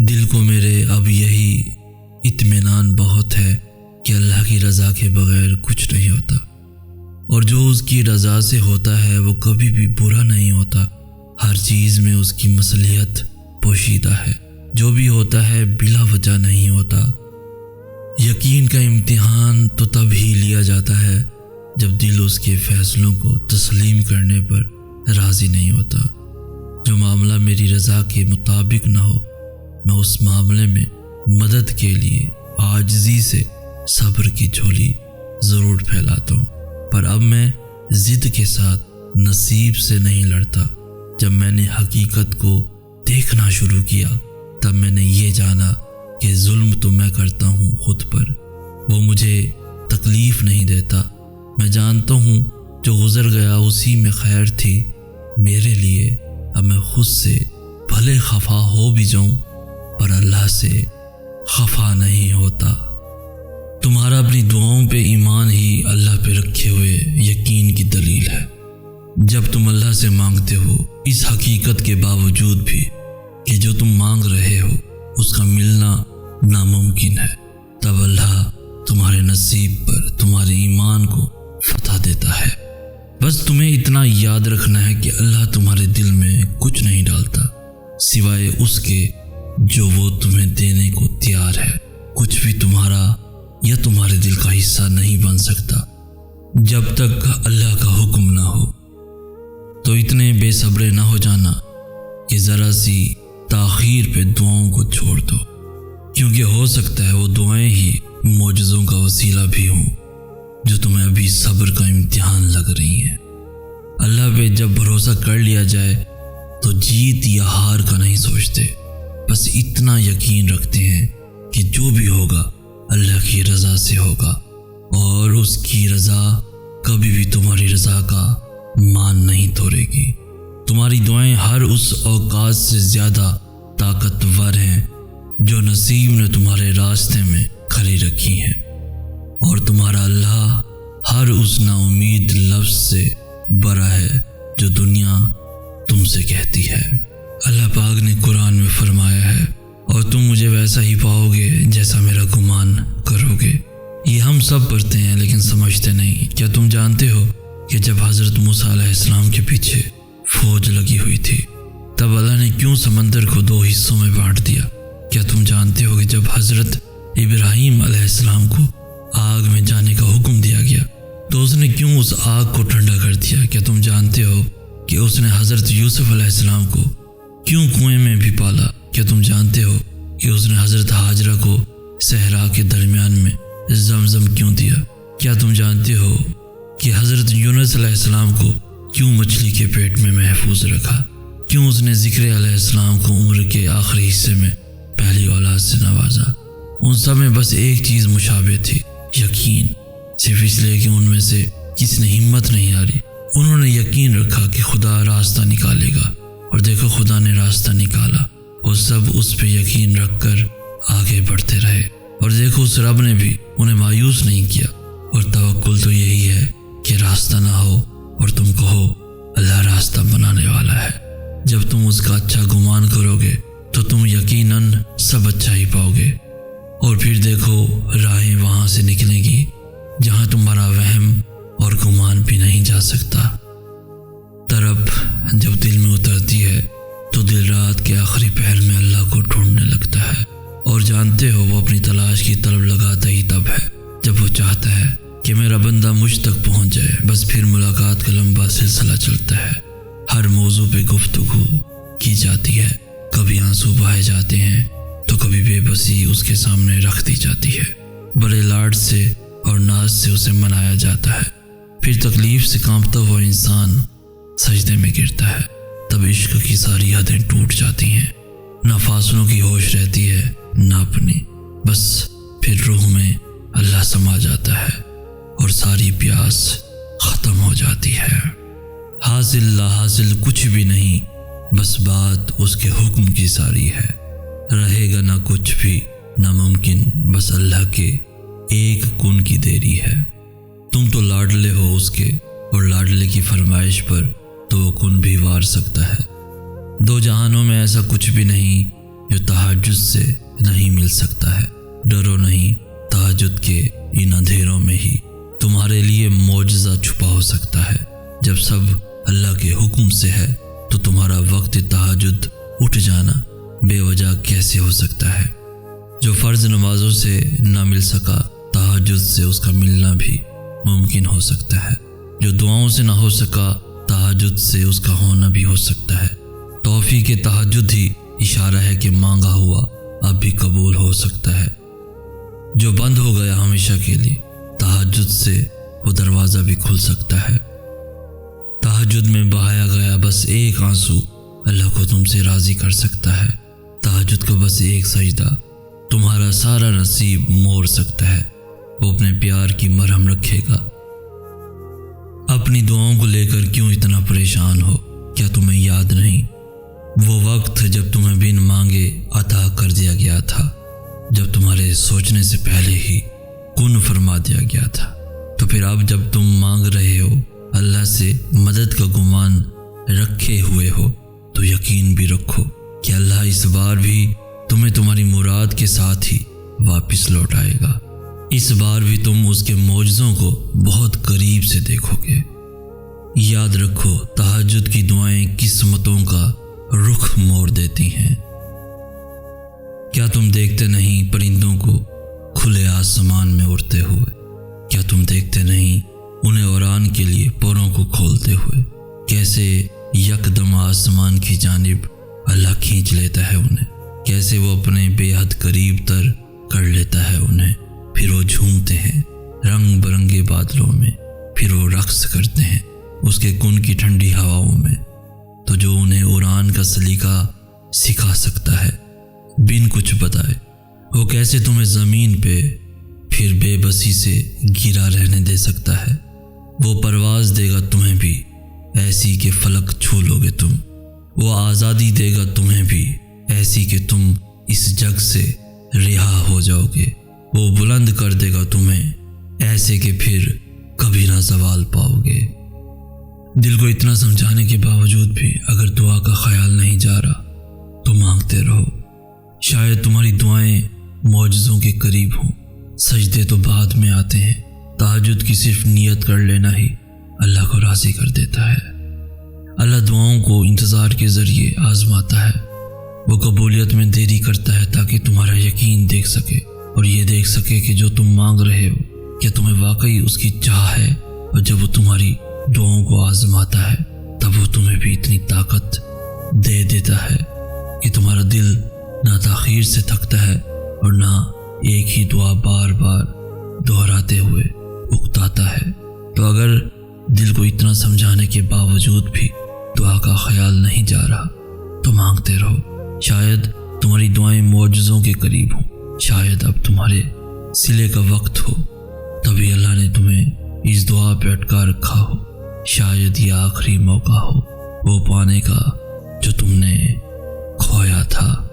دل کو میرے اب یہی اطمینان بہت ہے کہ اللہ کی رضا کے بغیر کچھ نہیں ہوتا، اور جو اس کی رضا سے ہوتا ہے وہ کبھی بھی برا نہیں ہوتا۔ ہر چیز میں اس کی مصلحت پوشیدہ ہے، جو بھی ہوتا ہے بلا وجہ نہیں ہوتا۔ یقین کا امتحان تو تب ہی لیا جاتا ہے جب دل اس کے فیصلوں کو تسلیم کرنے پر راضی نہیں ہوتا۔ جو معاملہ میری رضا کے مطابق نہ ہو، میں اس معاملے میں مدد کے لیے عاجزی سے صبر کی جھولی ضرور پھیلاتا ہوں، پر اب میں ضد کے ساتھ نصیب سے نہیں لڑتا۔ جب میں نے حقیقت کو دیکھنا شروع کیا تب میں نے یہ جانا کہ ظلم تو میں کرتا ہوں خود پر، وہ مجھے تکلیف نہیں دیتا۔ میں جانتا ہوں جو گزر گیا اسی میں خیر تھی میرے لیے۔ اب میں خود سے بھلے خفا ہو بھی جاؤں پر اللہ سے خفا نہیں ہوتا۔ تمہارا اپنی دعاؤں پہ ایمان ہی اللہ پہ رکھے ہوئے یقین کی دلیل ہے۔ جب تم اللہ سے مانگتے ہو اس حقیقت کے باوجود بھی کہ جو تم مانگ رہے ہو اس کا ملنا ناممکن ہے، تب اللہ تمہارے نصیب پر تمہارے ایمان کو فتح دیتا ہے۔ بس تمہیں اتنا یاد رکھنا ہے کہ اللہ تمہارے دل میں کچھ نہیں ڈالتا سوائے اس کے جو وہ تمہیں دینے کو تیار ہے۔ کچھ بھی تمہارا یا تمہارے دل کا حصہ نہیں بن سکتا جب تک اللہ کا حکم نہ ہو۔ تو اتنے بے صبرے نہ ہو جانا کہ ذرا سی تاخیر پہ دعاؤں کو چھوڑ دو، کیونکہ ہو سکتا ہے وہ دعائیں ہی معجزوں کا وسیلہ بھی ہوں جو تمہیں ابھی صبر کا امتحان لگ رہی ہیں۔ اللہ پہ جب بھروسہ کر لیا جائے تو جیت یا ہار کا نہیں سوچتے، بس اتنا یقین رکھتے ہیں کہ جو بھی ہوگا اللہ کی رضا سے ہوگا، اور اس کی رضا کبھی بھی تمہاری رضا کا مان نہیں توڑے گی۔ تمہاری دعائیں ہر اس اوقات سے زیادہ طاقتور ہیں جو نصیب نے تمہارے راستے میں کھڑی رکھی ہیں، اور تمہارا اللہ ہر اس نا امید لفظ سے بڑا ہے جو دنیا تم سے کہتی ہے۔ اللہ پاک نے قرآن میں فرمایا ہے، اور تم مجھے ویسا ہی پاؤ گے جیسا میرا گمان کرو گے۔ یہ ہم سب پڑھتے ہیں لیکن سمجھتے نہیں۔ کیا تم جانتے ہو کہ جب حضرت موسیٰ علیہ السلام کے پیچھے فوج لگی ہوئی تھی تب اللہ نے کیوں سمندر کو 2 حصوں میں بانٹ دیا؟ کیا تم جانتے ہو کہ جب حضرت ابراہیم علیہ السلام کو آگ میں جانے کا حکم دیا گیا تو اس نے کیوں اس آگ کو ٹھنڈا کر دیا؟ کیا تم جانتے ہو کہ اس نے حضرت یوسف علیہ السلام کو کیوں کنویں میں بھی پالا؟ کیا تم جانتے ہو کہ اس نے حضرت ہاجرہ کو صحرا کے درمیان میں زمزم کیوں دیا؟ کیا تم جانتے ہو کہ حضرت یونس علیہ السلام کو کیوں مچھلی کے پیٹ میں محفوظ رکھا؟ کیوں اس نے ذکر علیہ السلام کو عمر کے آخری حصے میں پہلی اولاد سے نوازا؟ ان سب میں بس ایک چیز مشابہ تھی، یقین۔ صرف اس لیے کہ ان میں سے کس نے ہمت نہیں ہاری، انہوں نے یقین رکھا کہ خدا راستہ نکالے گا، اور دیکھو خدا نے راستہ نکالا۔ وہ سب اس پہ یقین رکھ کر آگے بڑھتے رہے، اور دیکھو اس رب نے بھی انہیں مایوس نہیں کیا۔ اور توکل تو یہی ہے کہ راستہ نہ ہو اور تم کہو اللہ راستہ بنانے والا ہے۔ جب تم اس کا اچھا گمان کرو گے تو تم یقیناً سب اچھا ہی پاؤ گے، اور پھر دیکھو راہیں وہاں سے نکلیں گی جہاں تمہارا وہم اور گمان بھی نہیں جا سکتا۔ طرب جب دل میں اترتی ہے تو دل رات کے آخری پہر میں اللہ کو ڈھونڈنے لگتا ہے، اور جانتے ہو وہ اپنی تلاش کی طلب لگاتا ہی تب ہے جب وہ چاہتا ہے کہ میرا بندہ مجھ تک پہنچ جائے۔ بس پھر ملاقات کا لمبا سلسلہ چلتا ہے، ہر موضوع پہ گفتگو کی جاتی ہے، کبھی آنسو بہائے جاتے ہیں تو کبھی بے بسی اس کے سامنے رکھ دی جاتی ہے، بڑے لاڈ سے اور ناز سے اسے منایا جاتا ہے۔ پھر تکلیف سے کانپتا ہوا انسان سجدے میں گرتا ہے، تب عشق کی ساری حدیں ٹوٹ جاتی ہیں، نہ فاصلوں کی ہوش رہتی ہے نہ اپنی، بس پھر روح میں اللہ سما جاتا ہے اور ساری پیاس ختم ہو جاتی ہے۔ حاصل لا حاصل کچھ بھی نہیں، بس بات اس کے حکم کی ساری ہے، رہے گا نہ کچھ بھی ناممکن، بس اللہ کے ایک کن کی دیری ہے۔ تم تو لاڈلے ہو اس کے، اور لاڈلے کی فرمائش پر تو وہ کن بھی وار سکتا ہے۔ 2 جہانوں میں ایسا کچھ بھی نہیں جو تہجد سے نہیں مل سکتا ہے۔ ڈرو نہیں، تہجد کے ان اندھیروں میں ہی تمہارے لیے معجزہ چھپا ہو سکتا ہے۔ جب سب اللہ کے حکم سے ہے تو تمہارا وقت تہجد اٹھ جانا بے وجہ کیسے ہو سکتا ہے؟ جو فرض نمازوں سے نہ مل سکا، تہجد سے اس کا ملنا بھی ممکن ہو سکتا ہے۔ جو دعاؤں سے نہ ہو سکا، تہجد سے اس کا ہونا بھی ہو سکتا ہے۔ توفیق تہجد ہی اشارہ ہے کہ مانگا ہوا اب بھی قبول ہو سکتا ہے۔ جو بند ہو گیا ہمیشہ کے لیے، تہجد سے وہ دروازہ بھی کھل سکتا ہے۔ تہجد میں بہایا گیا بس ایک آنسو اللہ کو تم سے راضی کر سکتا ہے۔ تہجد کو بس ایک سجدہ تمہارا سارا نصیب موڑ سکتا ہے۔ وہ اپنے پیار کی مرہم رکھے گا۔ اپنی دعاؤں کو لے کر کیوں اتنا پریشان ہو؟ کیا تمہیں یاد نہیں وہ وقت جب تمہیں بن مانگے عطا کر دیا گیا تھا، جب تمہارے سوچنے سے پہلے ہی کن فرما دیا گیا تھا؟ تو پھر اب جب تم مانگ رہے ہو، اللہ سے مدد کا گمان رکھے ہوئے ہو، تو یقین بھی رکھو کہ اللہ اس بار بھی تمہیں تمہاری مراد کے ساتھ ہی واپس لوٹائے گا۔ اس بار بھی تم اس کے معجزوں کو بہت قریب سے دیکھو گے۔ یاد رکھو، تہجد کی دعائیں قسمتوں کا رخ موڑ دیتی ہیں۔ کیا تم دیکھتے نہیں پرندوں کو کھلے آسمان میں اڑتے ہوئے؟ کیا تم دیکھتے نہیں انہیں اڑان کے لیے پروں کو کھولتے ہوئے؟ کیسے یکدم آسمان کی جانب اللہ کھینچ لیتا ہے انہیں، کیسے وہ اپنے بے حد قریب تر کر لیتا ہے انہیں۔ پھر وہ جھومتے ہیں رنگ برنگے بادلوں میں، پھر وہ رقص کرتے ہیں اس کے کن کی ٹھنڈی ہواؤں میں۔ تو جو انہیں اڑان کا سلیقہ سکھا سکتا ہے بن کچھ بتائے، وہ کیسے تمہیں زمین پہ پھر بے بسی سے گرا رہنے دے سکتا ہے؟ وہ پرواز دے گا تمہیں بھی ایسی کہ فلک چھو لو گے تم۔ وہ آزادی دے گا تمہیں بھی ایسی کہ تم اس جگ سے رہا ہو جاؤ گے۔ وہ بلند کر دے گا تمہیں ایسے کہ پھر کبھی نہ زوال پاؤ گے۔ دل کو اتنا سمجھانے کے باوجود بھی اگر دعا کا خیال نہیں جا رہا تو مانگتے رہو۔ شاید تمہاری دعائیں معجزوں کے قریب ہوں۔ سجدے تو بعد میں آتے ہیں، تہجد کی صرف نیت کر لینا ہی اللہ کو راضی کر دیتا ہے۔ اللہ دعاؤں کو انتظار کے ذریعے آزماتا ہے۔ وہ قبولیت میں دیری کرتا ہے تاکہ تمہارا یقین دیکھ سکے اور یہ دیکھ سکے کہ جو تم مانگ رہے ہو کیا تمہیں واقعی اس کی چاہ ہے۔ اور جب وہ تمہاری دعاؤں کو آزماتا ہے تب وہ تمہیں بھی اتنی طاقت دے دیتا ہے کہ تمہارا دل نہ تاخیر سے تھکتا ہے اور نہ ایک ہی دعا بار بار دہراتے ہوئے اکتاتا ہے۔ تو اگر دل کو اتنا سمجھانے کے باوجود بھی دعا کا خیال نہیں جا رہا تو مانگتے رہو۔ شاید تمہاری دعائیں معجزوں کے قریب ہوں، شاید اب تمہارے صلے کا وقت ہو، تبھی اللہ نے تمہیں اس دعا پہ اٹکا رکھا ہو۔ شاید یہ آخری موقع ہو وہ پانے کا جو تم نے کھویا تھا۔